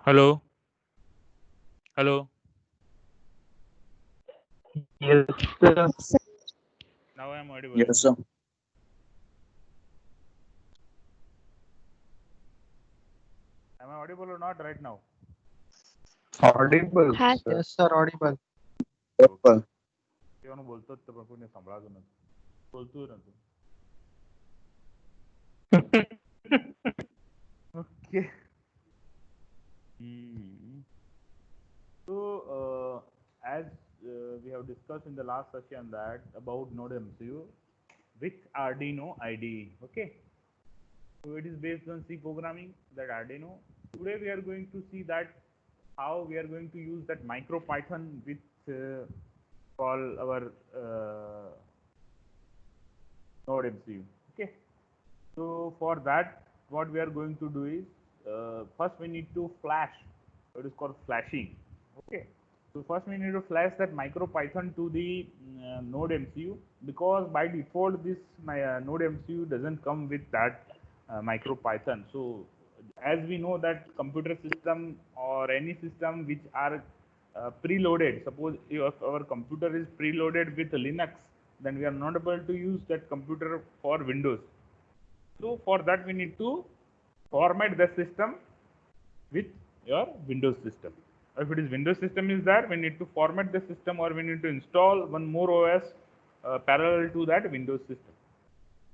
Hello, hello. Yes, sir. Now I am audible. Yes, sir. Am I audible or not right now? Audible, Has sir. Yes, sir, audible. Okay. Purple. કેવાનું બોલતો જ તો પણ કોઈને સંભળાતું નથી. બોલતું નતું. Okay. Hmm. So, as we have discussed in the last session that about Node MCU with Arduino IDE. Okay. So it is based on C programming, that Arduino. Today we are going to see that how we are going to use that MicroPython with call our Node MCU. Okay. So for that, what we are going to do is first we need to flash. It is called flashing. Okay. So first we need to flash that MicroPython to the Node MCU, because by default this Node MCU doesn't come with that MicroPython. So as we know that computer system or any system which are preloaded, suppose if our computer is preloaded with Linux, then we are not able to use that computer for Windows. So for that we need to format the system with your Windows system. If it is Windows system is there, we need to format the system, or we need to install one more OS parallel to that Windows system.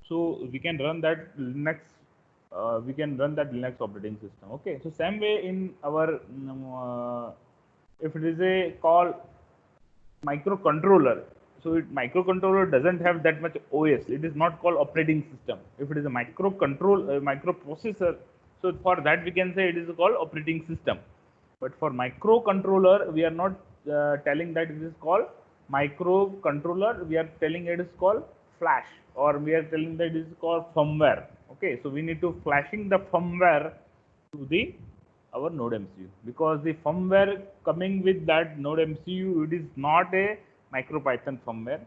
So we can run that Linux. We can run that Linux operating system. Okay. So same way in our if it is a call microcontroller, so microcontroller doesn't have that much OS. It is not called operating system. If it is a microprocessor, so for that we can say it is called operating system. But for microcontroller, we are not telling that it is called microcontroller. We are telling it is called flash, or we are telling that it is called firmware. Okay, so we need to flashing the firmware to the our Node MCU, because the firmware coming with that Node MCU, it is not a MicroPython firmware.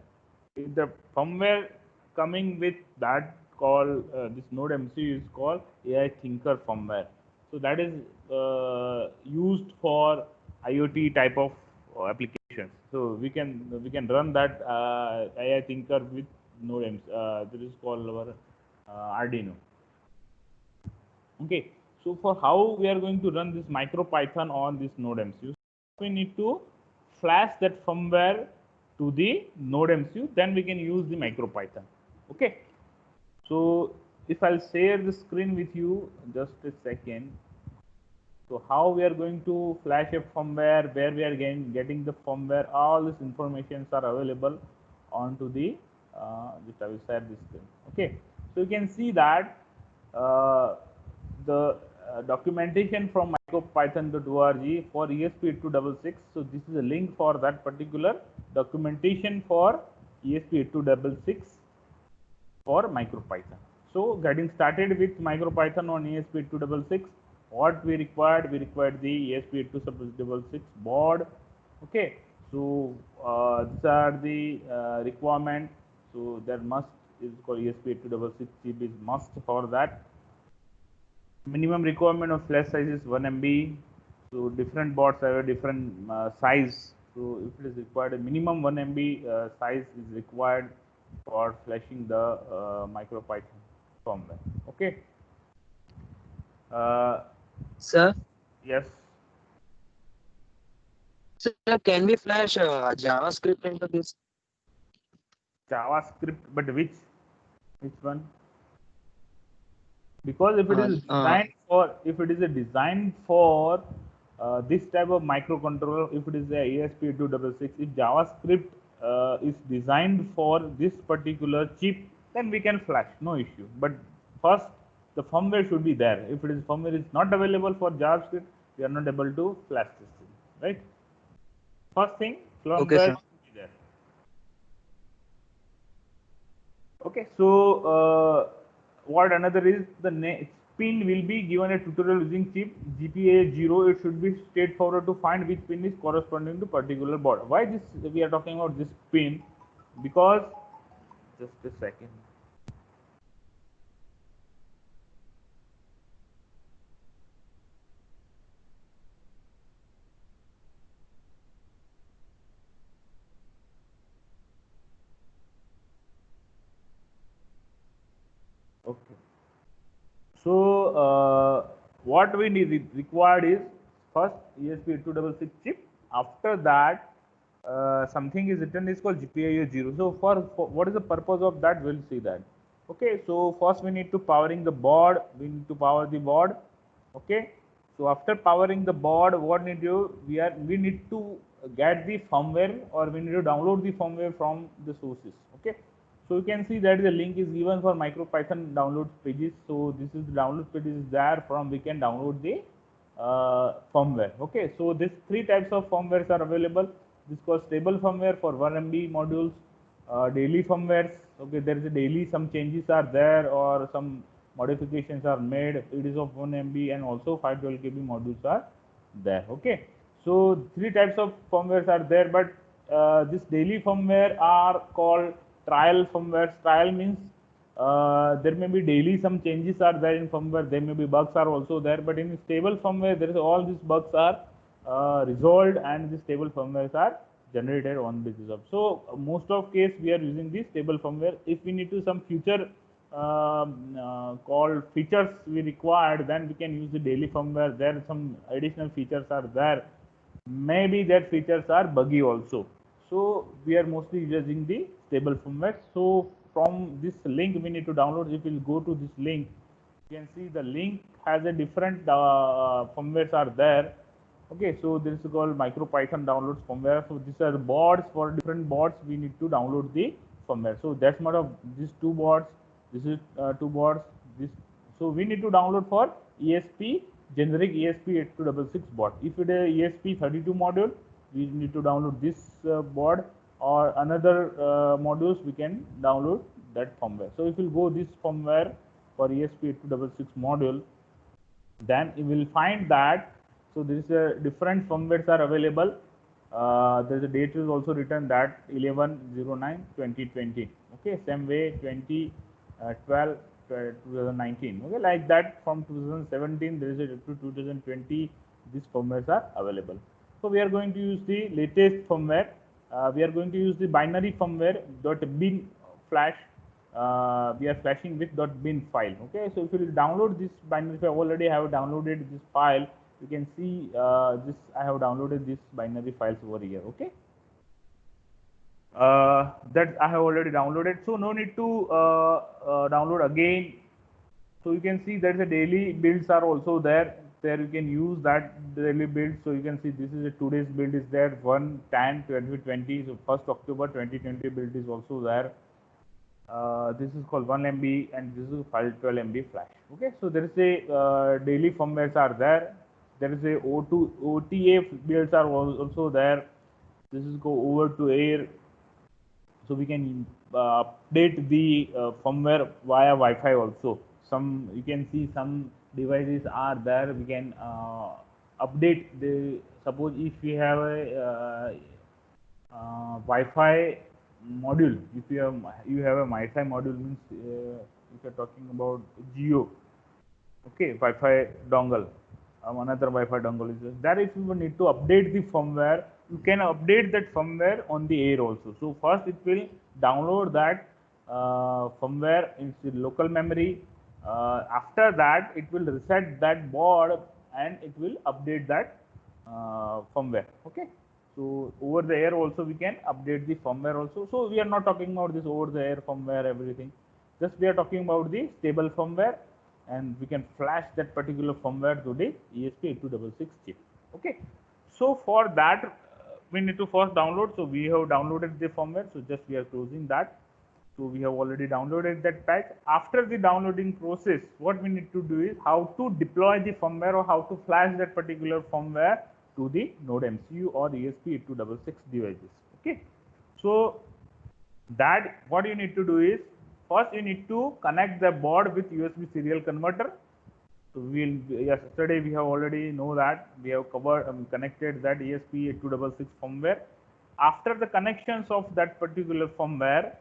The firmware coming with that call this Node MCU is called AI Thinker firmware. So that is used for IoT type of applications. So we can run that AI Thinker with Node MCU. That is called our Arduino. Okay, so for how we are going to run this MicroPython on this Node MCU, we need to flash that firmware to the Node MCU, then we can use the MicroPython. Okay, so if I'll share the screen with you, just a second. So how we are going to flash a firmware, where we are getting the firmware, all these informations are available onto the just I will share this screen. Okay, so you can see that the documentation from micropython.org for ESP8266. So this is a link for that particular documentation for ESP8266 for MicroPython. So getting started with MicroPython on ESP8266, what we required the ESP8266 board. Okay, so these are the requirement. So there must is called ESP8266 chip is must for that. Minimum requirement of flash size is 1 MB. So different boards have a different size. So if it is required, a minimum 1 MB size is required for flashing the MicroPython firmware. Okay. Sir, Yes. sir, can we flash JavaScript into this? JavaScript, but which one? Because if it Uh, is uh, designed for, if it is a designed for this type of microcontroller, if it is a ESP8266, if JavaScript is designed for this particular chip, then we can flash, no issue. But first, the firmware should be there. If it is firmware is not available for JavaScript, we are not able to flash this thing, right? First thing, okay, firmware sir. should be there. Okay, so what another is the pin will be given a tutorial using chip GPA0. It should be straightforward to find which pin is corresponding to particular board. Why this we are talking about this pin? Because just a second. what we need required is first ESP8266 chip. After that, something is written is called GPIO 0. So for what is the purpose of that? We'll see that. Okay, so first we need to powering the board. We need to power the board. Okay, so after powering the board, what need to do? We need to get the firmware, or we need to download the firmware from the sources. Okay, so you can see that the link is given for MicroPython download pages. So this is the download pages there from we can download the firmware. Okay, so these three types of firmwares are available. This is called stable firmware for 1 MB modules, daily firmwares. Okay, there is a daily, some changes are there or some modifications are made. It is of 1 MB, and also 512 KB modules are there. Okay, so three types of firmwares are there, but this daily firmware are called trial firmware. Trial means there may be daily some changes are there in firmware, there may be bugs are also there, but in stable firmware there is all these bugs are resolved, and the stable firmwares are generated on basis of. So most of case we are using the stable firmware. If we need to some future called features we required, then we can use the daily firmware. There some additional features are there, maybe that features are buggy also. So we are mostly using the stable firmware. So from this link we need to download. If we go to this link, you can see the link has a different firmwares are there. Okay, so this is called MicroPython downloads firmware. So these are the boards. For different boards we need to download the firmware. So that's not of these two boards. This is two boards. This, so we need to download for ESP generic ESP8266 board. If it is ESP32 module, we need to download this board, or another modules we can download that firmware. So if you go this firmware for ESP8266 module, then you will find that, so there is a different firmwares are available. There is a date is also written that 11/09/2020. Okay, same way 2012 2019. Okay, like that from 2017 there is a to 2020 these firmwares are available. So we are going to use the latest firmware. We are going to use the binary firmware .bin flash. We are flashing with .bin file. Okay, so if you will download this binary file, already I have downloaded this file. You can see this. I have downloaded this binary files over here. Okay, that I have already downloaded. So no need to download again. So you can see that the daily builds are also there. There you can use that daily build. So you can see this is a today's build is there 1/10/2020. So 1st October 2020 build is also there. This is called 1 MB, and this is 512 MB flash. Okay, so there is a daily firmwares are there. There is a OTA builds are also there. This is go over to air, so we can update the firmware via Wi-Fi also. Some you can see some devices are there. We can update the, suppose if we have a Wi-Fi module. If you have a Wi-Fi module, means if you're talking about Geo, okay, Wi-Fi dongle, another Wi-Fi dongle is that. If you need to update the firmware, you can update that firmware on the air also. So first it will download that firmware into local memory. After that it will reset that board, and it will update that firmware. Okay, so over the air also we can update the firmware also. So we are not talking about this over the air firmware everything, just we are talking about the stable firmware, and we can flash that particular firmware to the ESP8266 chip. Okay, so for that we need to first download. So we have downloaded the firmware, so just we are closing that. So we have already downloaded that patch. After the downloading process, what we need to do is how to deploy the firmware, or how to flash that particular firmware to the Node MCU or ESP8266 devices. Okay, so that what you need to do is first you need to connect the board with USB serial converter. So yesterday we have already know that we have covered connected that ESP8266 firmware. After the connections of that particular firmware,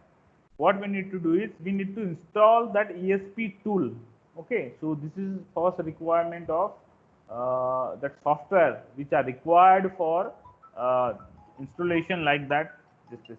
what we need to do is we need to install that ESP tool. Okay, so this is first requirement of that software which are required for installation like that. This is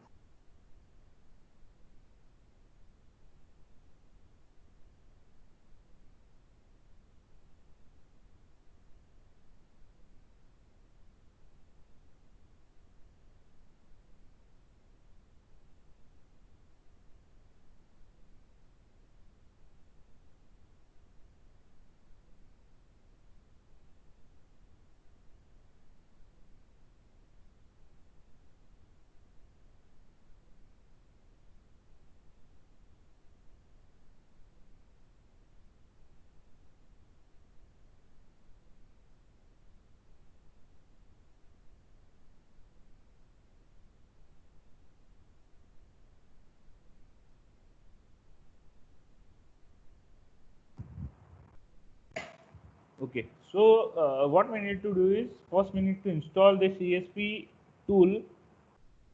Okay, so what we need to do is first we need to install this ESP tool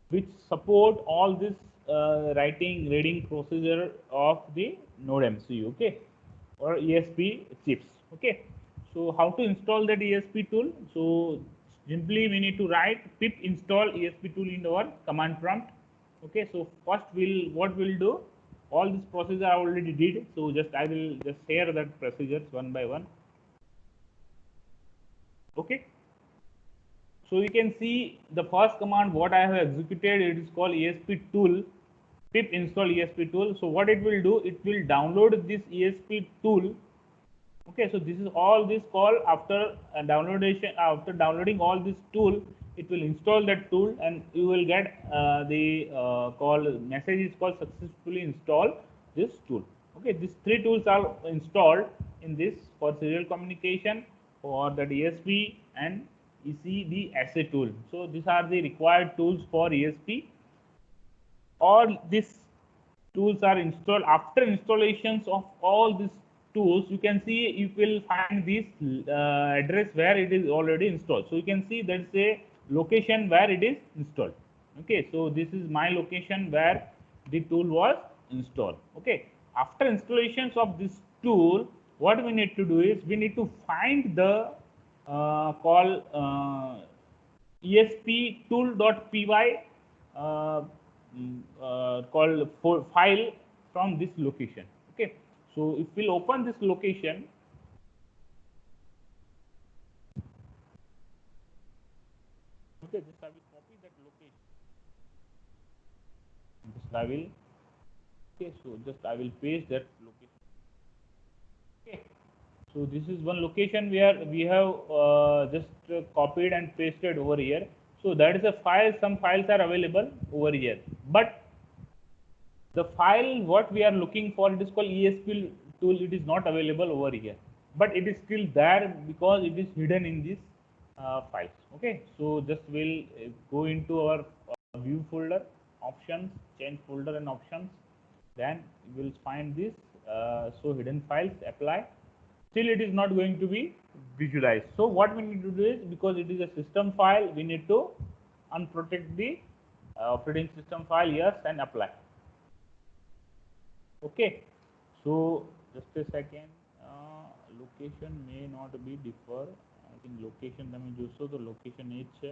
which support all this writing reading procedure of the node MCU, okay, or ESP chips. Okay, so how to install that ESP tool? So simply we need to write pip install ESP tool in our command prompt. Okay, so first what we'll do, all this procedure I already did, so I will just share that procedures one by one. Okay, so you can see the first command what I have executed, it is called ESP tool, pip install ESP tool. So what it will do, it will download this ESP tool. Okay, so this is all this call after downloading all this tool, it will install that tool and you will get the call message is called successfully install this tool. Okay, these three tools are installed in this for serial communication, for the ESP and ECDSA tool. So these are the required tools for ESP. All these tools are installed. After installations of all these tools, you can see you will find this address where it is already installed. So you can see there's a location where it is installed. Okay, so this is my location where the tool was installed. Okay, after installations of this tool, what we need to do is we need to find the call esp tool.py called for file from this location. Okay, so if we'll open this location, okay, just I will copy that location. Just I will, okay, so just I will paste that location. Okay, so this is one location where we have just copied and pasted over here. So that is a file. Some files are available over here, but the file what we are looking for, it is called ESP tool, it is not available over here, but it is still there because it is hidden in this files. Okay, so just we'll go into our view folder, options, change folder and options, then we will find this so hidden files, apply. Still it is not going to be visualized. So what we need to do is, because it is a system file, we need to unprotect the operating system file, yes, and apply. Okay, so just a second, location may not be differ. I think location તમે જોશો તો location એ જ છે.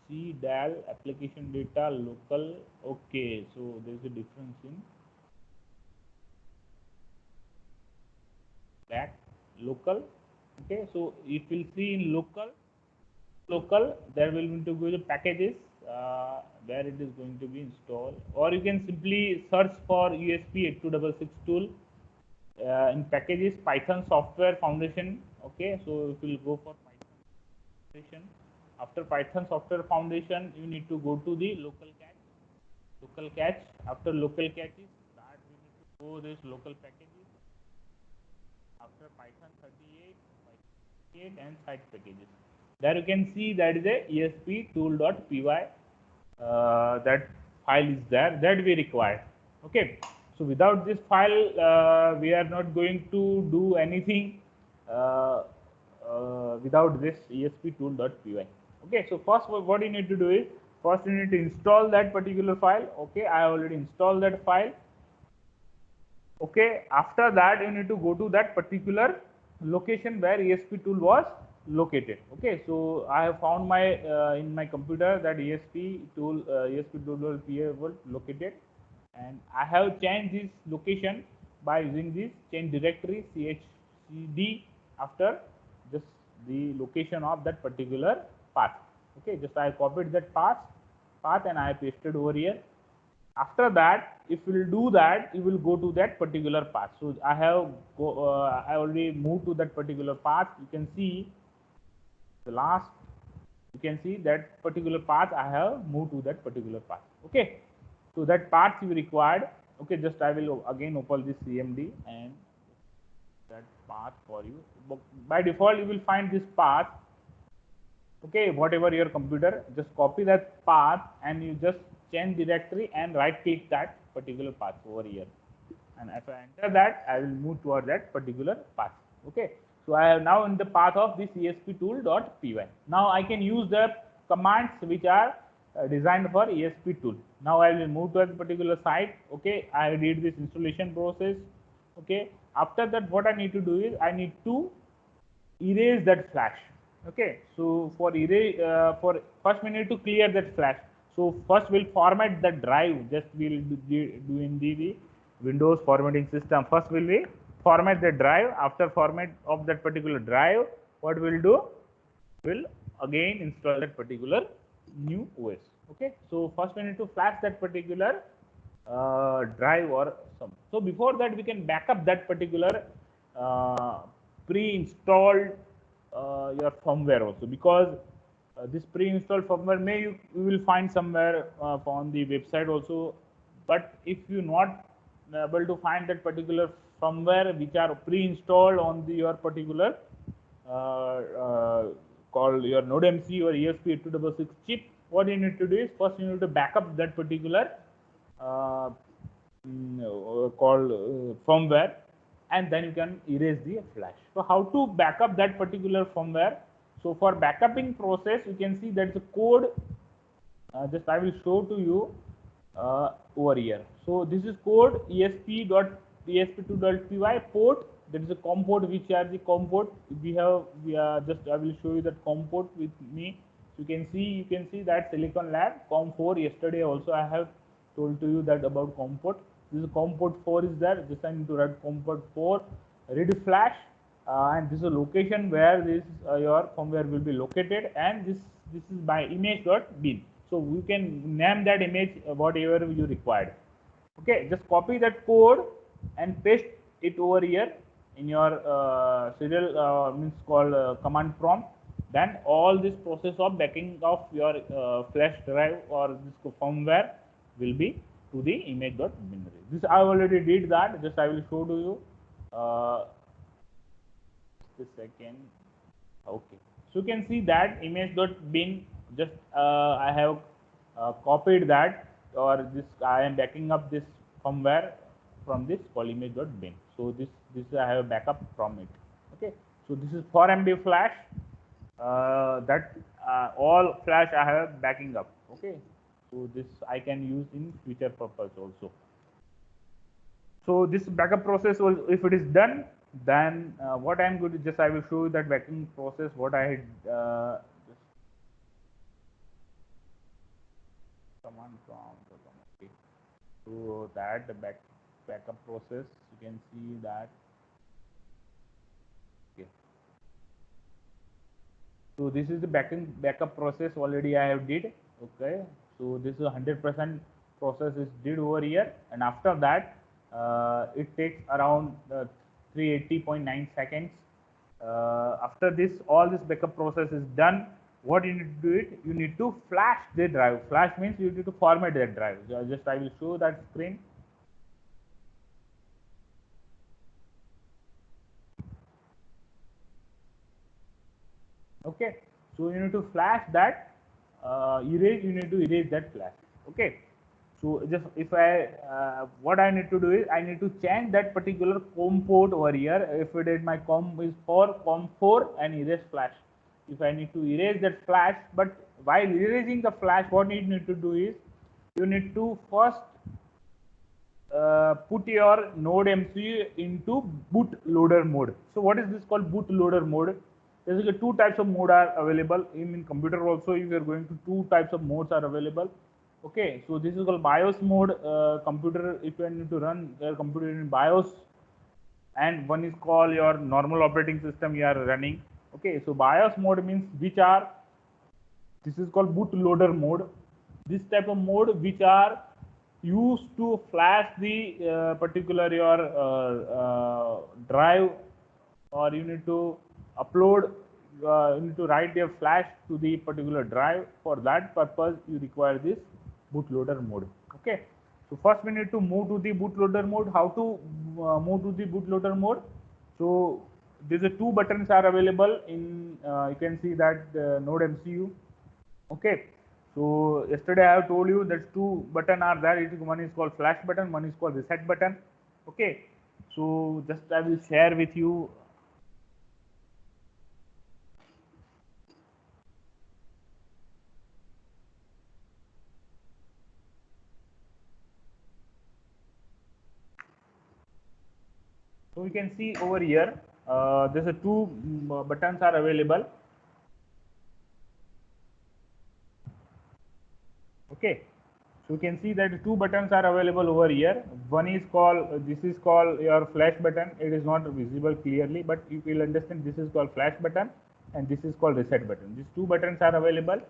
CDAL application data local. Okay, so there is a difference in that local. Okay, so if we'll see in local, there will going to go the packages where it is going to be installed, or you can simply search for ESP8266 tool in packages, Python software foundation. Okay, so if we'll go for Python foundation, after Python software foundation you need to go to the local cache. After local cache is that we need to go this local packages, after Python 38 and site packages. There you can see that is a ESP tool.py. That file is there that we require. Okay, so without this file we are not going to do anything without this ESP tool.py. Okay, so first what you need to do is, first you need to install that particular file. Okay, I already installed that file. Okay, after that you need to go to that particular location where ESP tool was located. Okay, so I have found my in my computer that ESP tool.py was located, and I have changed this location by using this change directory chcd after just the location of that particular path. Okay, just I copied that path and I pasted over here. After that, if you will do that, you will go to that particular path. So I have I already moved to that particular path. You can see the last, you can see that particular path I have moved to that particular path. Okay, so that path you required. Okay, just I will again open this CMD and that path for you. By default you will find this path. Okay, whatever your computer, just copy that path and you just change directory and right click that particular path over here and if I enter that, I will move toward that particular path. Okay, so I am now in the path of this esptool.py. Now I can use the commands which are designed for ESP tool. Now I will move to a particular site. Okay, I did this installation process. Okay, after that, what I need to do is I need to erase that flash. Okay, so for erase, for first we need to clear that flash. So first we'll format the drive. Just we'll do in the Windows formatting system. First will we format the drive. After format of that particular drive, what we'll do? We'll again install that particular new OS. Okay, so first we need to flash that particular drive or some. So before that, we can back up that particular pre-installed your firmware also, because this pre-installed firmware you will find somewhere on the website also. But if you not able to find that particular firmware which are pre-installed on your particular called your NodeMCU or ESP8266 chip, what you need to do is first you need to back up that particular called firmware, and then you can erase the flash. So how to back up that particular firmware? So for backupping process, you can see that's a code. Just I will show to you over here. So this is code esp.esp2.py port. There is a COM port, which are the COM port we are just I will show you that COM port with me. So you can see that Silicon Lab COM4. Yesterday also I have told to you that about COM port. This is COM port 4 is there. This I need to write COM port 4 read flash, and this is a location where this your firmware will be located, and this is by image.bin. So you can name that image whatever you required. Okay, just copy that code and paste it over here in your serial means called command prompt. Then all this process of backing of your flash drive or this firmware will be to the image.bin. This I already did that. Just I will show to you. Just a second. Okay, so you can see that image.bin. Just I have copied that, or this I am backing up this firmware from this image.bin. So this I have a backup from it. Okay, so this is 4 MB flash. That all flash I have backing up. Okay, so this I can use in future purpose also. So this backup process will, if it is done, then what I am going to just I will show you that backing process what I had command prompt. Okay, so that the backup process you can see that. Okay, so this is the backup process already I have did. Okay, so this is 100% process is did over here, and after that it takes around 380.9 seconds. After this, all this backup process is done. What you need to do it? You need to flash the drive. Flash means you need to format that drive. Just I will show that screen. Okay, so you need to flash that. Erase. You need to erase that flash. Okay. So just if I what I need to do is I need to change that particular COM port over here. If it is my COM is for COM4 and erase flash. If I need to erase that flash, but while erasing the flash, what you need to do is you need to first put your NodeMCU into bootloader mode. So what is this called bootloader mode? Basically, two types of mode are available in computer also. If you are going to two types of modes are available. Okay, so this is called BIOS mode. Computer, if you need to run your computer in BIOS, and one is called your normal operating system you are running. Okay, so BIOS mode means this is called bootloader mode. This type of mode which are used to flash the particular your drive, or you need to upload. You need to write your flash to the particular drive. For that purpose, you require this bootloader mode. Okay, so first we need to move to the bootloader mode. How to move to the bootloader mode? So these are two buttons are available in you can see that NodeMCU. Okay, so yesterday I have told you that two buttons are there. One is called flash button, one is called reset button. Okay, so just I will share with you. So we can see over here, there's a two buttons are available. Okay, so you can see that two buttons are available over here. One is called, this is called your flash button. It is not visible clearly, but you will understand this is called flash button and this is called reset button. These two buttons are available.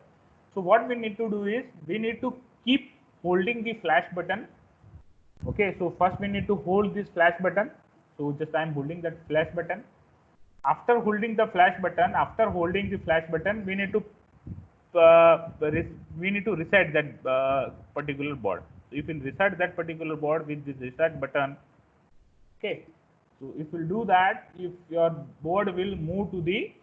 So what we need to do is we need to keep holding the flash button. Okay, so first we need to hold this flash button. So just I am holding that flash button. After holding the flash button, we need to reset that particular board. So if you reset that particular board with this reset button, okay. So if you do that, if your board will move to the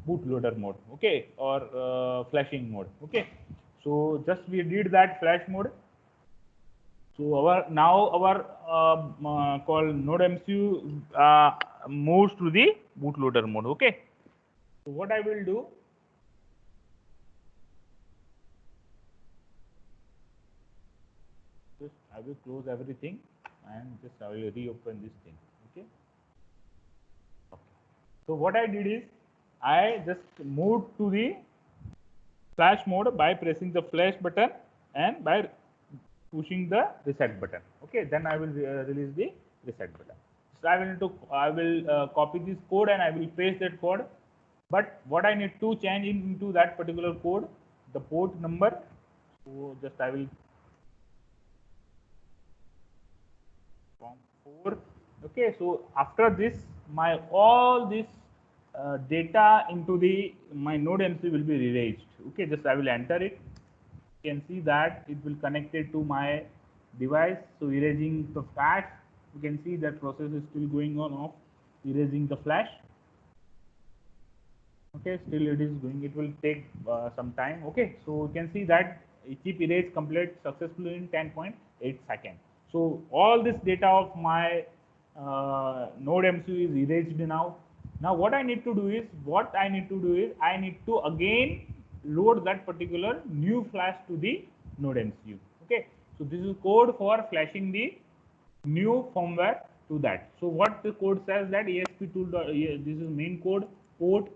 bootloader mode, okay, or flashing mode, okay. So just we did that flash mode. So our called NodeMCU moves to the bootloader mode, okay. So what I will do, just I will close everything and just I will reopen this thing. Okay. So what I did is I just moved to the flash mode by pressing the flash button and by pushing the reset button. Okay. Then I will release the reset button. So I will copy this code and I will paste that code. But what I need to change into that particular code, the port number. So just I will COM4. Okay, so after this, my all this data into the my node MC will be erased. Okay, just I will enter it. You can see that it will connect it to my device. So erasing the flash, you can see that process is still going on of erasing the flash. Okay, still it is going. It will take some time. Okay, so you can see that chip erase complete successfully in 10.8 seconds. So all this data of my node MCU is erased now. Now what I need to do is I need to again load that particular new flash to the node MCU. Okay, so this is code for flashing the new firmware to that. So what the code says that ESP tool, this is main code, port,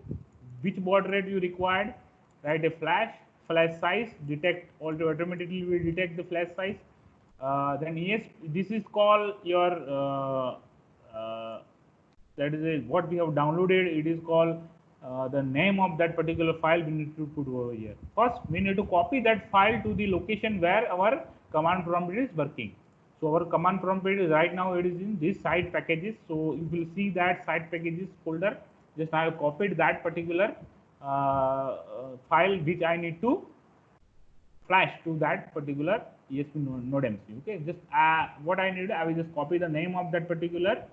which baud rate you required, write a flash size, detect automatically will detect the flash size. Then ESP, this is called your that is what we have downloaded. It is called the name of that particular file we need to put over here. First, we need to copy that file to the location where our command prompt is working. So our command prompt is right now it is in this site packages. So you will see that site packages folder. Just I have copied that particular file which I need to flash to that particular ESP node MC. Okay, just what I need, I will just copy the name of that particular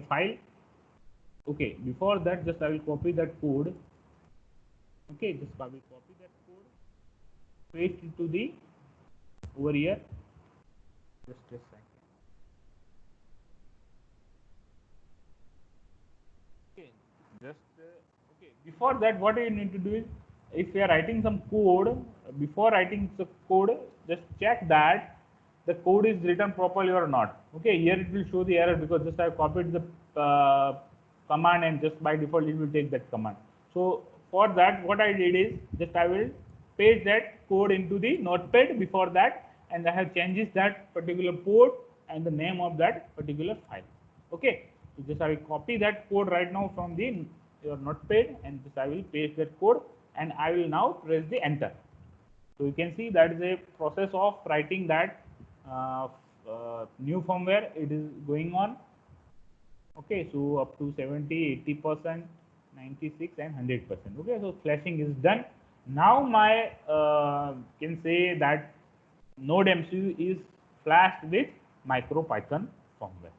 file. Okay, before that, just I will copy that code. Okay, just I will copy that code, paste it to the over here. Just a second. Okay, just okay. Before that, what you need to do is, if you are writing some code, before writing the code, just check that the code is written properly or not. Okay, here it will show the error because just I have copied the command and just by default it will take that command. So for that, what I did is just I will paste that code into the notepad before that, and I have changes that particular port and the name of that particular file. Okay, so just I will copy that code right now from the your notepad and just I will paste that code and I will now press the enter. So you can see that is a process of writing that new firmware. It is going on. Okay, so up to 70, 80%, 96 and 100%. Okay, so flashing is done. Now my can say that node MCU is flashed with MicroPython firmware.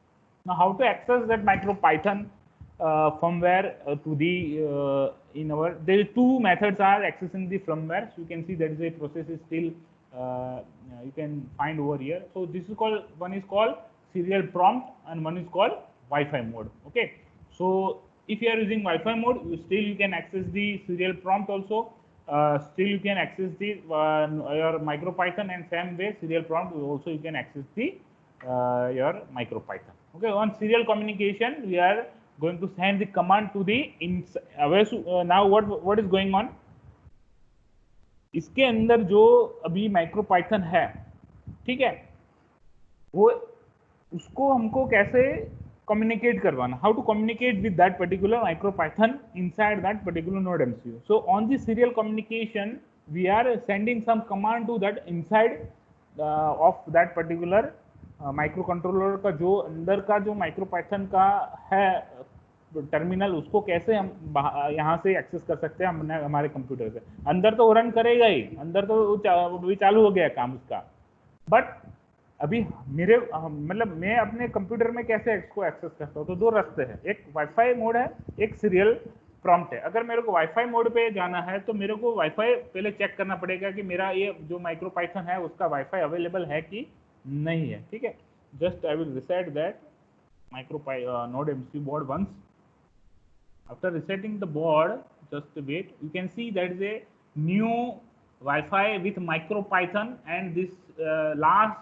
Now how to access that MicroPython firmware to the in our, there is two methods are accessing the firmware. So you can see that is a process is still you can find over here. So this is called, one is called serial prompt and one is called Wi-Fi mode. Okay, so if you are using Wi-Fi mode, you can access the serial prompt also. Still you can access the your MicroPython, and same way serial prompt also you can access the your MicroPython. Okay, on serial communication we are going to send the command to the now what is going on, इसके अंदर जो अभी MicroPython है, ठीक है, वो उसको हमको कैसे communicate करवाना, how to communicate with that particular MicroPython inside that particular node MCU. So on the serial communication we are sending some command to that inside of that particular microcontroller का जो अंदर का जो MicroPython का है terminal, उसको कैसे हम यहाँ से एक्सेस कर सकते हैं हमने हमारे कंप्यूटर से। अंदर तो वो रन करेगा ही, अंदर तो चालू हो गया काम उसका, बट अभी मेरे मतलब मैं अपने कंप्यूटर में कैसे इसको एक्सेस करता हूँ, तो दो रास्ते हैं, एक वाईफाई मोड है, एक सीरियल प्रॉम्प्ट है। अगर मेरे को वाईफाई मोड पे जाना है तो मेरे को वाईफाई पहले चेक करना पड़ेगा कि मेरा ये जो MicroPython है उसका वाईफाई अवेलेबल है कि नहीं है, ठीक है। Just I will reset that node MCU board once. After resetting the board, just wait, you can see that is a new Wi-Fi with MicroPython, and this last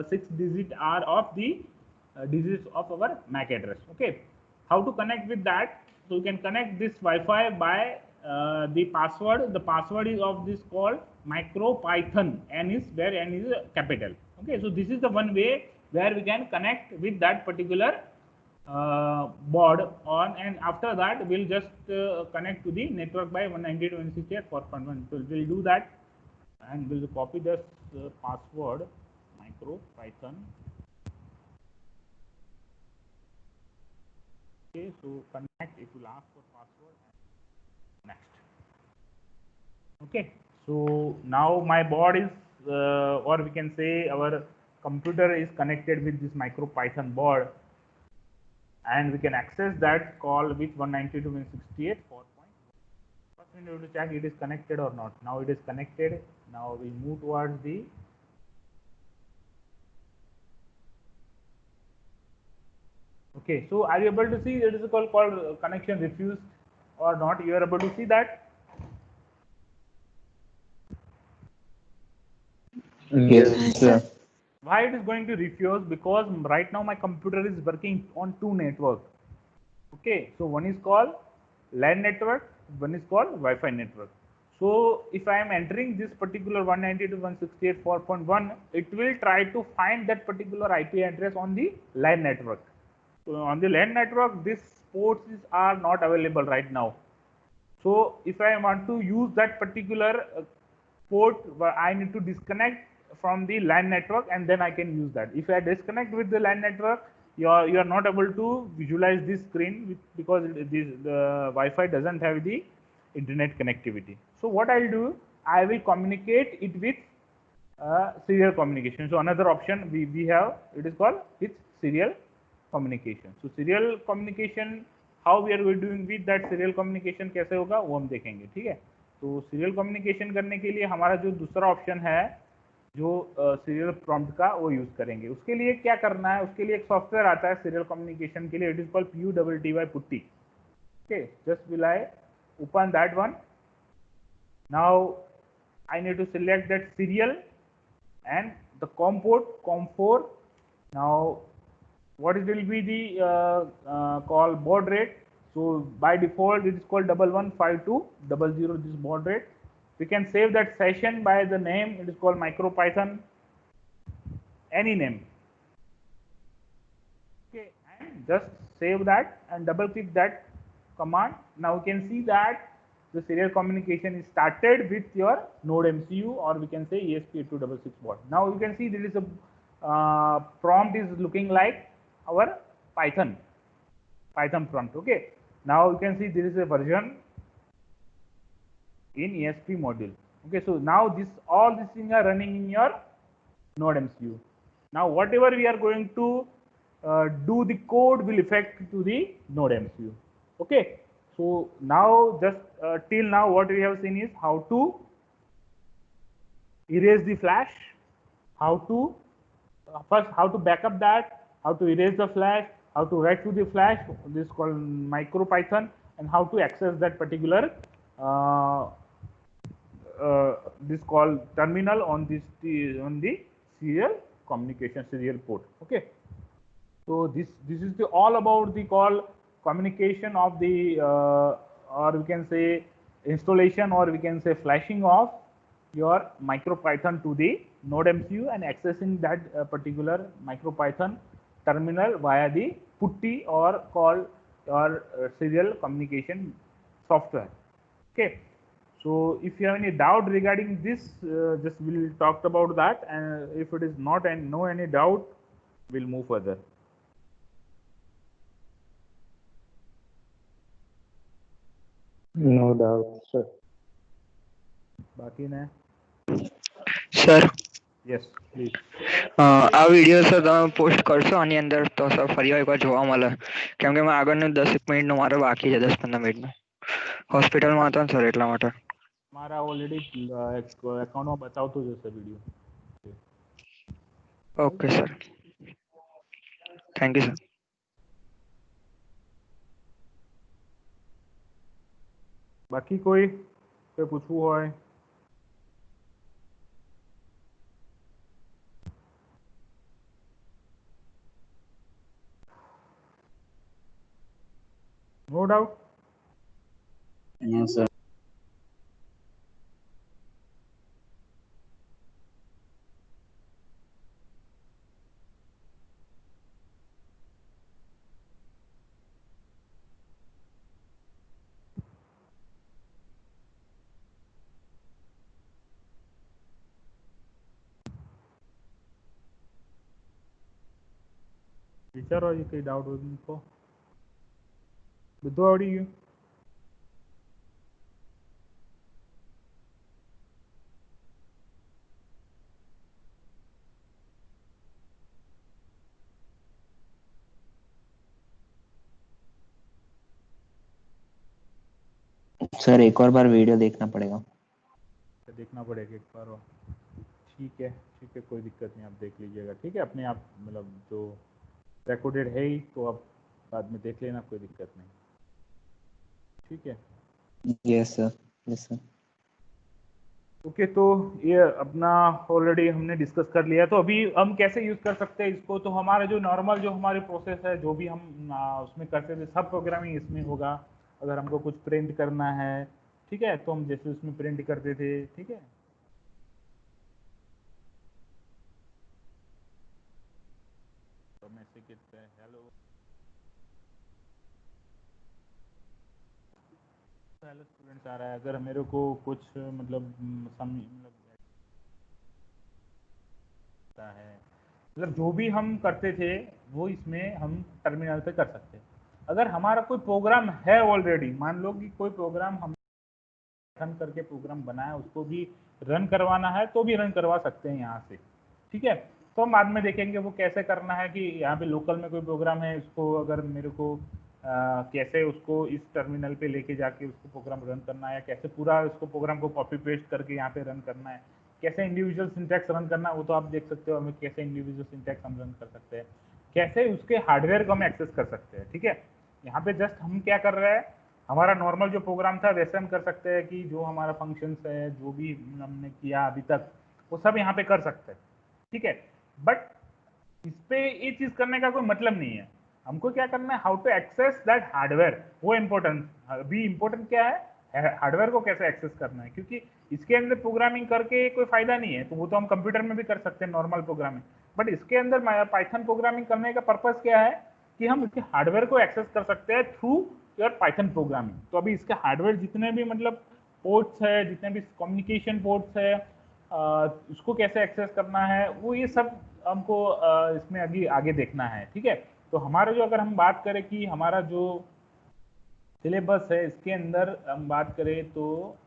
6 digits are of the digits of our MAC address. Okay, how to connect with that? So you can connect this Wi-Fi by the password. The password is of this called MicroPython, N is where N is capital. Okay, so this is the one way where we can connect with that particular board on, and after that we'll just connect to the network by 192.168.4.1. So we'll do that, and we'll copy this password MicroPython. Okay, so connect, it will ask for password, and next. Okay, so now my board is or we can say our computer is connected with this MicroPython board, and we can access that call with 192.168.4.1. First we need to check it is connected or not. Now it is connected. Now we move towards the okay. So are you able to see it is called connection refused or not? You are able to see that? Yes, sir. Why it is going to refuse? Because right now my computer is working on two networks. Okay, so one is called LAN network, one is called Wi-Fi network. So if I am entering this particular 192.168.4.1, it will try to find that particular IP address on the LAN network. So on the LAN network, these ports are not available right now. So if I want to use that particular port, I need to disconnect from the LAN network, and then I can use that. If I disconnect with the LAN network, you are not able to visualize this screen because the Wi-Fi doesn't have the internet connectivity. So what I'll do, I will communicate it with serial communication. So another option we have, it is called with serial communication. So serial communication, how we are doing with that serial communication कैसे होगा वो हम देखेंगे, ठीक है। तो serial communication करने के लिए हमारा जो दूसरा ऑप्शन है जो सीरियल प्रॉम्प्ट का, वो यूज करेंगे। उसके लिए क्या करना है, उसके लिए एक सॉफ्टवेयर आता है सीरियल कम्युनिकेशन के लिए, it is called PUTTY PuTTY. Okay, just will I open that one. Now I need to select that serial and the COM port COM4. Now what it will be the call baud rate. So by default it is called 115200, this baud rate. We can save that session by the name, it is called MicroPython, any name. Okay, and just save that and double click that command. Now you can see that the serial communication is started with your node MCU, or we can say ESP8266 board. Now you can see there is a prompt is looking like our Python prompt. Okay, now you can see there is a version in ESP module. Okay, so now all these things are running in your node MCU. Now whatever we are going to do, the code will affect to the node MCU. Okay, so now just till now what we have seen is how to erase the flash, how to first how to backup that, how to erase the flash, how to write to the flash, this is called MicroPython, and how to access that particular this called terminal on on the serial communication serial port. Okay, so this is the all about the call communication of the or we can say installation, or we can say flashing of your MicroPython to the NodeMCU and accessing that particular MicroPython terminal via the PuTTY or called or serial communication software. Okay, so if you have any doubt regarding this, just we'll talk about that, and if it is not and no any doubt, we'll move further. No doubt, sir. बाकी ने sir yes please. આ video sir તમે post કરશો આની અંદર તો sir ફરી એકવાર જોવા મળે કેમ કે આગળનું 10 મિનિટનું મારે બાકી છે 10-15 મિનિટનું હોસ્પિટલમાં હતો ને સર એટલા માટે મારા ઓલરેડી એકાઉન્ટમાં બતાવતો જ હશે video. Okay sir thank you sir. બાકી કોઈ પૂછવું હોય? No doubt. Yes, sir. વિચારો હજી કઈ ડાઉટ હોય તો બધું આવડી ગયું? सर एक और बार वीडियो देखना पड़ेगा. देखना पड़ेगा एक बार. ठीक है कोई दिक्कत नहीं, आप देख लीजिएगा. ठीक है, अपने आप मतलब जो रिकॉर्डेड है ही तो आप बाद में देख लेना, कोई दिक्कत नहीं. ठीक है. Yes sir. Yes sir. Okay, तो ये अपना ऑलरेडी हमने डिस्कस कर लिया. तो अभी हम कैसे यूज कर सकते हैं इसको? तो हमारा जो नॉर्मल जो हमारी प्रोसेस है, जो भी हम उसमें करते थे, सब प्रोग्रामिंग इसमें होगा. अगर हमको कुछ प्रिंट करना है, ठीक है, तो हम जैसे उसमें प्रिंट करते थे. ठीक है, तो मैसेज कहते हैं हेलो स्टूडेंट्स आ रहा है. अगर मेरे को कुछ मतलब मतलब जो भी हम करते थे वो इसमें हम टर्मिनल पे कर सकते हैं. अगर हमारा कोई प्रोग्राम है ऑलरेडी, मान लो कि कोई प्रोग्राम हम रन करके प्रोग्राम बनाया, उसको भी रन करवाना है तो भी रन करवा सकते हैं यहाँ से. ठीक है, तो हम बाद में देखेंगे वो कैसे करना है. कि यहाँ पे लोकल में कोई प्रोग्राम है, उसको अगर मेरे को कैसे उसको इस टर्मिनल पे लेके जाके उसको प्रोग्राम रन करना है, या कैसे पूरा उसको प्रोग्राम को कॉपी पेस्ट करके यहाँ पे रन करना है, कैसे इंडिविजुअल सिंटैक्स रन करना है, वो तो आप देख सकते हो. हमें कैसे इंडिविजुअल सिंटैक्स हम रन कर सकते हैं, कैसे उसके हार्डवेयर को हम एक्सेस कर सकते हैं. ठीक है, यहाँ पे जस्ट हम क्या कर रहे हैं, हमारा नॉर्मल जो प्रोग्राम था वैसे हम कर सकते हैं कि जो हमारा फंक्शंस है, जो भी हमने किया अभी तक, वो सब यहाँ पे कर सकते हैं. ठीक है, बट इस पे ये चीज करने का कोई मतलब नहीं है. हमको क्या करना है, how to access that hardware, वो इम्पोर्टेंट. अभी इम्पोर्टेंट क्या है, हार्डवेयर को कैसे एक्सेस करना है. क्योंकि इसके अंदर प्रोग्रामिंग करके कोई फायदा नहीं है. तो वो तो हम कंप्यूटर में भी कर सकते हैं नॉर्मल प्रोग्रामिंग, बट इसके अंदर पाइथन प्रोग्रामिंग करने का पर्पज क्या है कि हम इसके हार्डवेयर को एक्सेस कर सकते हैं थ्रू योर पाइथन प्रोग्रामिंग. तो अभी इसके हार्डवेयर जितने भी मतलब पोर्ट्स है, जितने भी कम्युनिकेशन पोर्ट्स है, उसको कैसे एक्सेस करना है, वो ये सब हमको इसमें अभी आगे देखना है. ठीक है, तो हमारा जो अगर हम बात करें कि हमारा जो सिलेबस है, इसके अंदर हम बात करें तो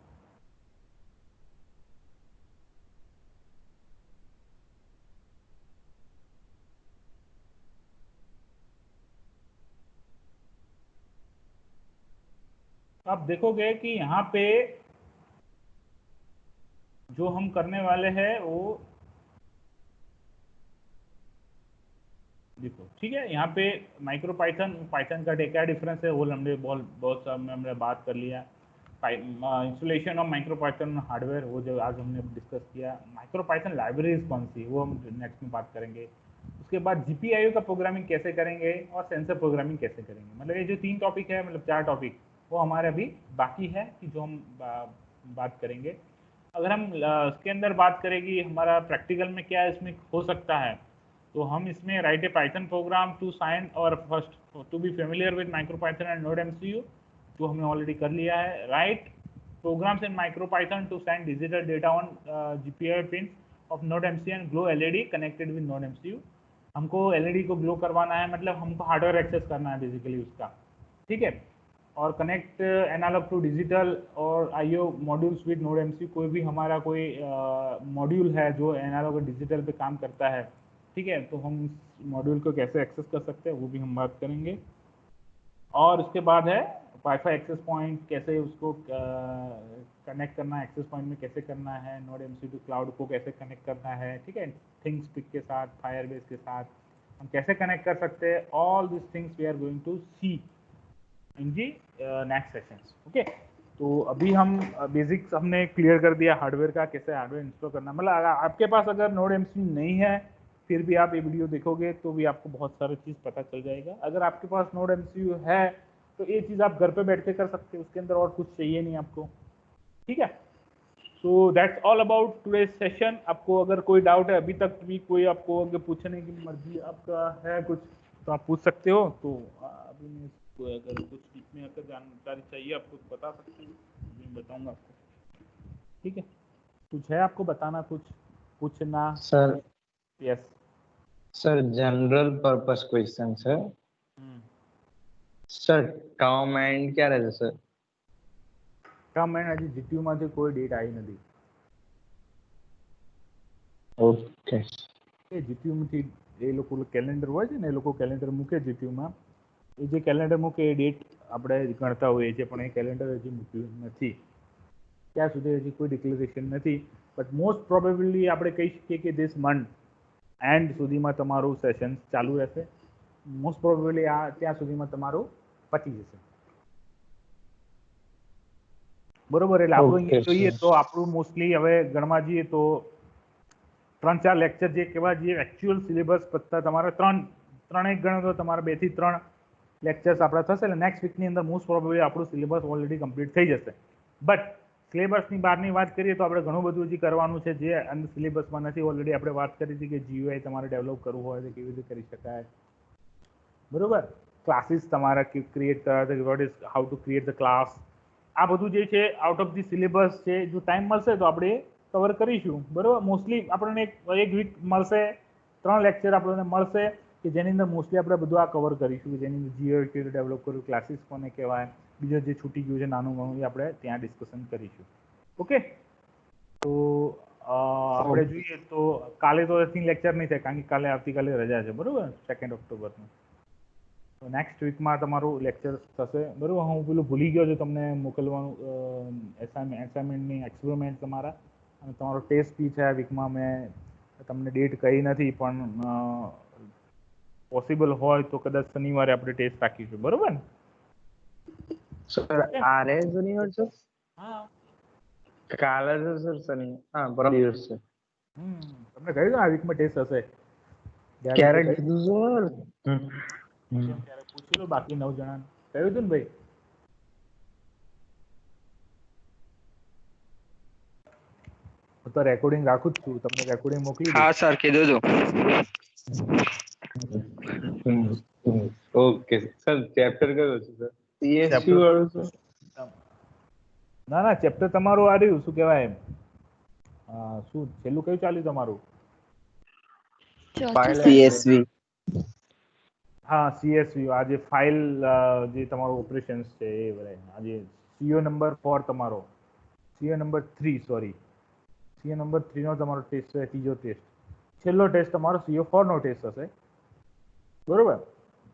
आप देखोगे कि यहाँ पे जो हम करने वाले हैं वो देखो, ठीक है। यहाँ पे माइक्रो पाइथन पाइथन का क्या डिफरेंस है वो हमने बहुत हमने बात कर लिया। Installation of micro Python hardware वो जो आज हमने डिस्कस किया। माइक्रो पाइथन लाइब्रेरीज कौन सी वो हम नेक्स्ट में बात करेंगे। उसके बाद जीपीआईओ का प्रोग्रामिंग कैसे करेंगे और सेंसर प्रोग्रामिंग कैसे करेंगे। मतलब ये जो 3 टॉपिक है, मतलब 4 टॉपिक, वो हमारे अभी बाकी है कि जो हम बात करेंगे। अगर हम इसके अंदर बात करेंगे हमारा प्रैक्टिकल में क्या इसमें हो सकता है, तो हम इसमें write a Python program to sign और first to be familiar with MicroPython and node MCU, जो हमने ऑलरेडी कर लिया है। Write programs in MicroPython to send digital data on GPIO pin of node MCU and glow LED connected with node MCU. हमको LED को glow करवाना है, मतलब हमको हार्डवेयर एक्सेस करना है बेसिकली उसका, ठीक है। और कनेक्ट एनालॉग टू डिजिटल और IO modules with node MCU. कोई भी हमारा कोई मॉड्यूल है जो एनालॉग और डिजिटल पे काम करता है, ठीक है, तो हम इस मॉड्यूल को कैसे एक्सेस कर सकते हैं वो भी हम बात करेंगे। और उसके बाद है वाईफाई एक्सेस पॉइंट, कैसे उसको कनेक्ट करना है, एक्सेस पॉइंट में कैसे करना है, नोड एमसीयू टू क्लाउड को कैसे कनेक्ट करना है, ठीक है, थिंगस्पीक के साथ, फायरबेस के साथ हम कैसे कनेक्ट कर सकते हैं। All this things we are going to see in the next sessions. Okay, तो अभी हम बेसिक्स हमने क्लियर कर दिया हार्डवेयर का, कैसे हार्डवेयर इंस्टॉल करना। मतलब आपके पास अगर नोड एमसीयू नहीं है फिर भी आप ये वीडियो देखोगे तो भी आपको बहुत सारी चीज़ पता चल जाएगा। अगर आपके पास नोड एमसीयू है तो ये चीज़ आप घर पे बैठ के कर सकते हो, उसके अंदर और कुछ चाहिए नहीं आपको, ठीक है। So that's all about today's session. आपको अगर कोई डाउट है, अभी तक भी कोई आपको अगर पूछने की मर्जी आपका है कुछ, तो आप पूछ सकते हो। तो अभी मैं अगर कुछ इसमें अगर जानकारी चाहिए आपको तो बता सकते हो, मैं बताऊंगा आपको, ठीक है। कुछ है आपको बताना, कुछ पूछना? Sir yes sir general purpose question है સર ટર્મ એન્ડ ક્યારે છે સર? ટર્મ એન્ડ હજી જીટીયુ માંથી કોઈ ડેટ આવી નથી. ઓકે એ જીટીયુ માંથી એ લોકો કેલેન્ડર હોય છે ને, એ લોકો કેલેન્ડર મૂકે જીટીયુ માં. એ જે કેલેન્ડર મૂકે એ ડેટ આપણે ગણતા હોઈએ છીએ, પણ એ કેલેન્ડર હજી મૂક્યું નથી. ત્યાં સુધી હજી કોઈ ડિક્લેરેશન નથી. બટ મોસ્ટ પ્રોબેબલી આપણે કહી શકીએ કે ધીસ મંથ એન્ડ સુધીમાં તમારું સેશન ચાલુ રહેશે. મોસ્ટ પ્રોબેબલી આ ત્યાં સુધીમાં તમારું પતી જશે. બરોબર, એટલે આપણું અહીંયા જોઈએ તો આપણું મોસ્ટલી હવે ગણવા જઈએ તો 3-4 લેક્ચર જે કહેવા જઈએ એકચ્યુઅલ સિલેબસ પતતા તમારે ત્રણેક ગણો તો તમારા 2 થી 3 લેક્ચર્સ આપણા થશે. એટલે નેક્સ્ટ વીકની અંદર મોસ્ટ પ્રોબેબલી આપણું સિલેબસ ઓલરેડી કમ્પ્લીટ થઈ જશે. બટ સિલેબસની બહારની વાત કરીએ તો આપણે ઘણું બધું હજી કરવાનું છે જે અંદર સિલેબસમાં નથી. ઓલરેડી આપણે વાત કરી હતી કે જીયુઆઈ તમારે ડેવલપ કરવું હોય તો કેવી રીતે કરી શકાય, બરોબર. ક્લાસીસ તમારા ક્રિએટ કરવા છે, what is how to create the class, આ બધું જે છે આઉટ ઓફ ધી સિલેબસ છે. જો ટાઈમ મળશે તો આપણે કવર કરીશું, બરોબર. મોસ્ટલી આપણને એક વીક મળશે, 3 લેક્ચર આપણને મળશે કે જેની અંદર મોસ્ટલી આપણે બધું આ કવર કરીશું, કે જેની અંદર જીયુઆઈ કેવી રીતે ડેવલપ કર્યું, ક્લાસીસ કોને કહેવાય, બીજો જે છૂટી ગયું છે નાનું ઘણું એ આપણે ત્યાં ડિસ્કશન કરીશું. ઓકે, તો આપણે જોઈએ તો કાલે તો લેક્ચર નહીં થાય કારણ કે કાલે આવતીકાલે રજા છે, બરોબર, 2 ઓક્ટોબરનું. તો નેક્સ્ટ વીકમાં તમારું લેક્ચર થશે, બરોબર. હું પેલું ભૂલી ગયો છું તમને મોકલવાનું એસાઇનમેન્ટની એક્સપેરિમેન્ટ તમારા, અને તમારો ટેસ્ટ બી છે આ વીકમાં. મેં તમને ડેટ કહી નથી, પણ પોસિબલ હોય તો કદાચ શનિવારે આપણે ટેસ્ટ રાખીશું, બરોબર ને? સર આરે શનિવાર છે? હા, કાલે છે સર શનિ, હા પરમ દિવસ છે. તમને કહ્યું ને આ વીકમાં ટેસ્ટ હશે. ક્યારે કીધું સર? ત્યારે પૂછી લો બાકી 9 જણાને. કહ્યું હતું ને ભાઈ? હું તો રેકોર્ડિંગ રાખું જ છું, તમને રેકોર્ડિંગ મોકલી દઉં. હા સર કીધું હતું. ઓકે સર, ચેપ્ટર કયો છે સર? સીએસયુ વાળું સર? ના ના, ચેપ્ટર તમારું આ રહ્યું, શું કહેવાય, શું છેલ્લું કયું ચાલ્યું તમારું? CSV. હા, CSV. આ જે ફાઇલ જે તમારું ઓપરેશન્સ છે એ બધા. આજે CO નંબર 4 તમારો, CO number 3 sorry, CO number 3 નો તમારો ટેસ્ટ છે, ત્રીજો ટેસ્ટ. છેલ્લો ટેસ્ટ તમારો CO4 નો ટેસ્ટ હશે, બરોબર.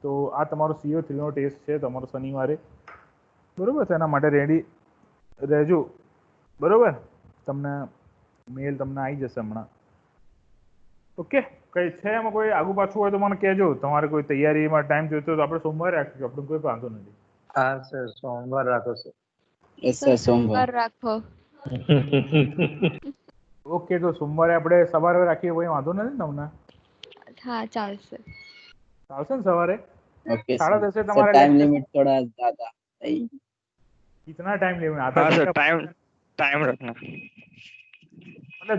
તો આ તમારો CO3 નો ટેસ્ટ છે તમારો શનિવારે, બરોબર. તેના માટે રેડી રહેજો, બરોબર. તમને મેલ તમને આવી જશે હમણાં. ઓકે, કઈ છે એમાં કોઈ આગુ પાછું હોય તો મને કહેજો. તમારે કોઈ તૈયારીમાં ટાઈમ જોઈતો હોય તો આપણે સોમવારે રાખીશું, આપણે કોઈ વાંધો નથી. હા સર, સોમવાર રાખો સર. यस सर सोमवार રાખો. ઓકે, તો સોમવારે આપણે સવારે રાખીએ, કોઈ વાંધો નથી ને તમને? હા ચાલશે. ચાલશે ને સવારે? ओके 10:30 सर તમારે टाइम lecture- लिमिट थोड़ा ज्यादा सही कितना टाइम लिमिट? हाँ आधा सर, घंटा? टाइम रखना. मतलब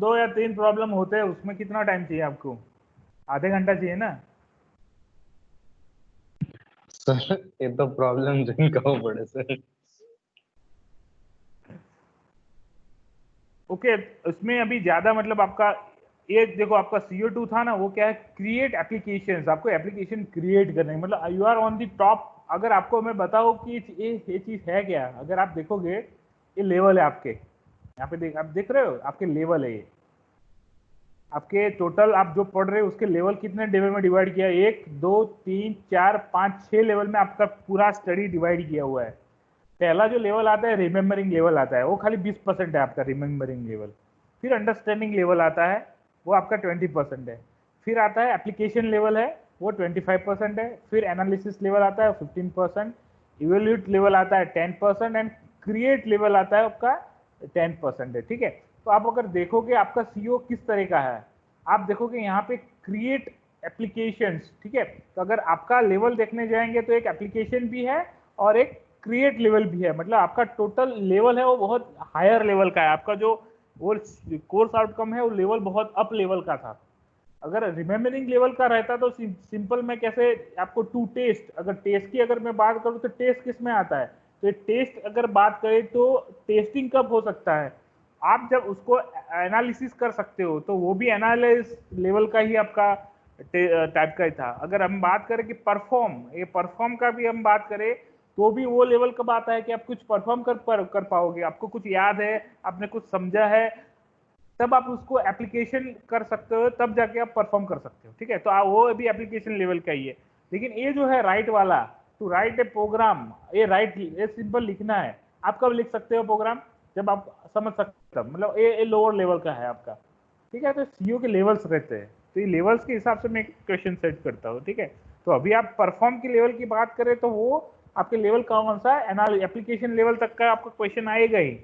दो या 3 प्रॉब्लम होते हैं, उसमें कितना टाइम चाहिए आपको? आधे घंटा चाहिए ना? सर ये तो प्रॉब्लम જોઈને કહવું પડે સર. ओके, इसमें अभी ज्यादा मतलब आपका ये देखो, आपका CO2 था ना, वो क्या है, क्रिएट एप्लीकेशंस. आपको एप्लीकेशन क्रिएट करने हैं, मतलब you are on the top. अगर आपको मैं बताऊं कि ये चीज है क्या, अगर आप देखोगे ये लेवल है आपके यहाँ पे, आप देख रहे हो आपके लेवल है ये. आपके टोटल आप जो पढ़ रहे हो उसके लेवल कितने लेवल में डिवाइड किया है? 1 2 3 4 5 6 लेवल में आपका पूरा स्टडी डिवाइड किया हुआ है. पहला जो लेवल आता है रिमेम्बरिंग लेवल आता है, वो खाली 20% है आपका रिमेम्बरिंग लेवल. फिर अंडरस्टैंडिंग लेवल आता है, वो आपका 20% है. फिर आता है एप्लीकेशन लेवल है, वो 25% है. फिर एनालिसिस लेवल आता है 15%. इवेल्यूट लेवल आता है 10% एंड क्रिएट लेवल आता है आपका 10% है. ठीक है, तो आप अगर देखोगे आपका CO किस तरह का है, आप देखोगे यहाँ पे क्रिएट एप्लीकेशंस. ठीक है, तो अगर आपका लेवल देखने जाएंगे तो एक एप्लीकेशन भी है और एक क्रिएट लेवल भी है. मतलब आपका टोटल लेवल है वो बहुत हायर लेवल का है. आपका जो वो कोर्स आउटकम है वो लेवल बहुत अप लेवल का था. अगर रिमेम्बरिंग लेवल का रहता तो सिंपल में कैसे आपको टू टेस्ट, अगर टेस्ट की अगर मैं बात करूँ तो टेस्ट किस में आता है, तो टेस्ट अगर बात करें तो टेस्टिंग कब हो सकता है, आप जब उसको एनालिसिस कर सकते हो, तो वो भी एनालिसिस लेवल का ही आपका टाइप का ही था. अगर हम बात करें कि परफॉर्म का भी हम बात करें तो भी वो लेवल कब आता है कि आप कुछ परफॉर्म कर पाओगे, आपको कुछ याद है, आपने कुछ समझा है, तब आप उसको एप्लीकेशन कर सकते हो, तब जाके आप परफॉर्म कर सकते हो. ठीक है, तो वो भी एप्लीकेशन लेवल का ही है. लेकिन ये जो है राइट वाला, टू राइट ए प्रोग्राम, ये सिंपल लिखना है. आप कब लिख सकते हो प्रोग्राम? जब आप समझ सकते हो, मतलब ये लोअर लेवल का है आपका. ठीक है, तो CO के लेवल्स रहते हैं, तो ये लेवल्स के हिसाब से मैं क्वेश्चन सेट करता हूँ. ठीक है, तो अभी आप परफॉर्म की लेवल की बात करें तो वो आपके लेवल कौन सा है, एप्लीकेशन लेवल तक का आपका क्वेश्चन आएगा ही.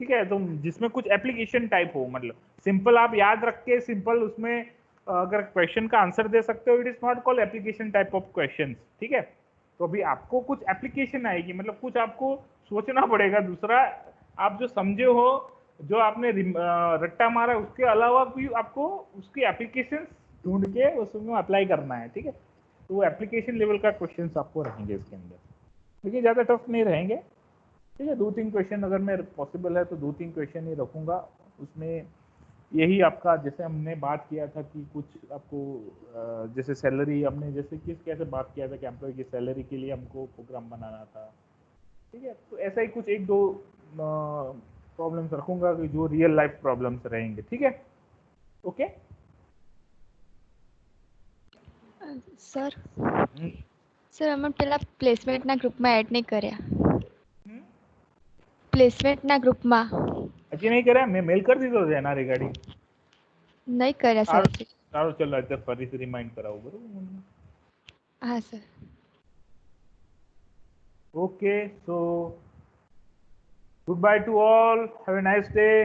ठीक है, तो जिसमें कुछ एप्लीकेशन टाइप हो, मतलब सिंपल आप याद रख के सिंपल उसमें अगर क्वेश्चन का आंसर दे सकते हो, it is not called application type of question. ठीक है, तो अभी आपको कुछ एप्लीकेशन आएगी, मतलब कुछ आपको सोचना पड़ेगा. दूसरा, आप जो समझे हो, जो आपने रट्टा मारा, उसके अलावा भी आपको उसकी एप्लीकेशन ढूंढ के उसमें अप्लाई करना है. ठीक है, तो वो एप्लीकेशन लेवल का क्वेश्चन आपको रहेंगे इसके अंदर, लेकिन ज़्यादा टफ नहीं रहेंगे. ठीक है, 2-3 क्वेश्चन अगर मैं पॉसिबल है तो 2-3 क्वेश्चन ही रखूंगा. उसमें यही आपका, जैसे हमने बात किया था कि कुछ आपको जैसे सैलरी, हमने जैसे कैसे बात किया था कि एम्प्लॉय की सैलरी के लिए हमको प्रोग्राम बनाना था. ठीक है, तो ऐसा ही कुछ 1-2 प्रॉब्लम्स रखूंगा कि जो रियल लाइफ प्रॉब्लम्स रहेंगे. ठीक है, ओके સર સર અમે પેલા પ્લેસમેન્ટના ગ્રુપમાં એડ નહીં કર્યા. પ્લેસમેન્ટના ગ્રુપમાં હજી નહીં કર્યા? મેં મેલ કરી દીધો છે એના રિગાર્ડિંગ. નહીં કર્યા સર. સારું, ચલો અત્યારે ફરીથી રિમાઇન્ડ કરાવો, બરોબર? હા sir. Okay, so goodbye to all. Have a nice day.